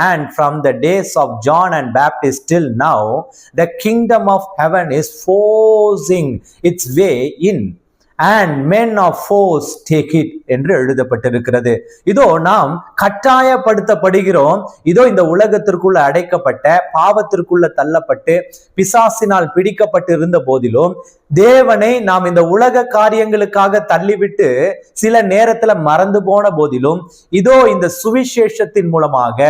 and from the days of John and Baptist till now, the kingdom of heaven is forcing its way in, and men of force take it என்று எழுதப்பட்டிருக்கிறது. இதோ நாம் கட்டாயப்படுத்தப்படுகிறோம். இதோ இந்த உலகத்திற்குள்ள அடைக்கப்பட்ட, பாவத்திற்குள்ள தள்ளப்பட்டு, பிசாசினால் பிடிக்கப்பட்டு இருந்த போதிலும் தேவனை நாம் இந்த உலக காரியங்களுக்காக தள்ளிவிட்டு சில நேரத்துல மறந்து போன போதிலும் இதோ இந்த சுவிசேஷத்தின் மூலமாக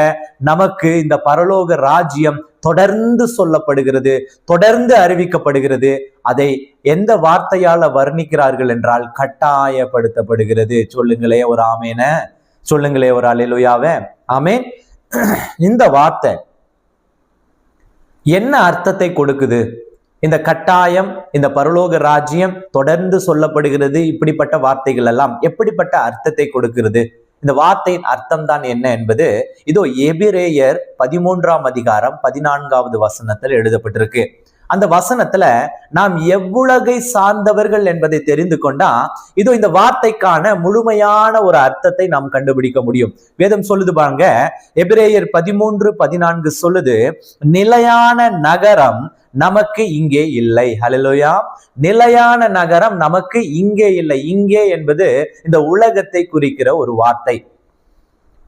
நமக்கு இந்த பரலோக ராஜ்யம் தொடர்ந்து சொல்லப்படுகிறது, தொடர்ந்து அறிவிக்கப்படுகிறது. அதை எந்த வார்த்தையால வர்ணிக்கிறார்கள் என்றால் கட்டாயப்படுத்தப்படுகிறது. சொல்லுங்களே ஒரு ஆமேன, சொல்லுங்களே ஒரு அல்லேலூயாவே. ஆமேன். இந்த வார்த்தை என்ன அர்த்தத்தை கொடுக்குது? இந்த கட்டாயம், இந்த பரலோக ராஜ்யம் தொடர்ந்து சொல்லப்படுகிறது, இப்படிப்பட்ட வார்த்தைகள் எல்லாம் எப்படிப்பட்ட அர்த்தத்தை கொடுக்கிறது? இந்த வார்த்தையின் அர்த்தம் தான் என்ன என்பது இதோ எபிரேயர் 13ஆம் அதிகாரம் 14வது வசனத்தில் எழுதப்பட்டிருக்கு. அந்த வசனத்துல நாம் எவ்வுலகை சார்ந்தவர்கள் என்பதை தெரிந்து கொண்டா இதோ இந்த வார்த்தைக்கான முழுமையான ஒரு அர்த்தத்தை நாம் கண்டுபிடிக்க முடியும். வேதம் சொல்லுது பாருங்க, எபிரேயர் 13:14 சொல்லுது, நிலையான நகரம் நமக்கு இங்கே இல்லை. ஹல்லேலூயா. நிலையான நகரம் நமக்கு இங்கே இல்லை. இங்கே என்பது இந்த உலகத்தை குறிக்கிற ஒரு வார்த்தை.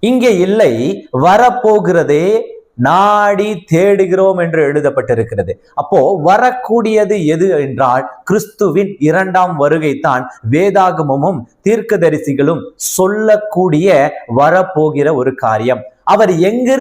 இங்கே இல்லை, வரப்போகிறதே நாடி தேடுகிறோம் என்று எழுதப்பட்டிருக்கிறது. அப்போ வரக்கூடியது எது என்றால் கிறிஸ்துவின் 2ஆம் வருகை தான் வேதாகமும் தீர்க்கதரிசிகளும் சொல்லக்கூடிய வரப்போகிற ஒரு காரியம். அவர் எங்க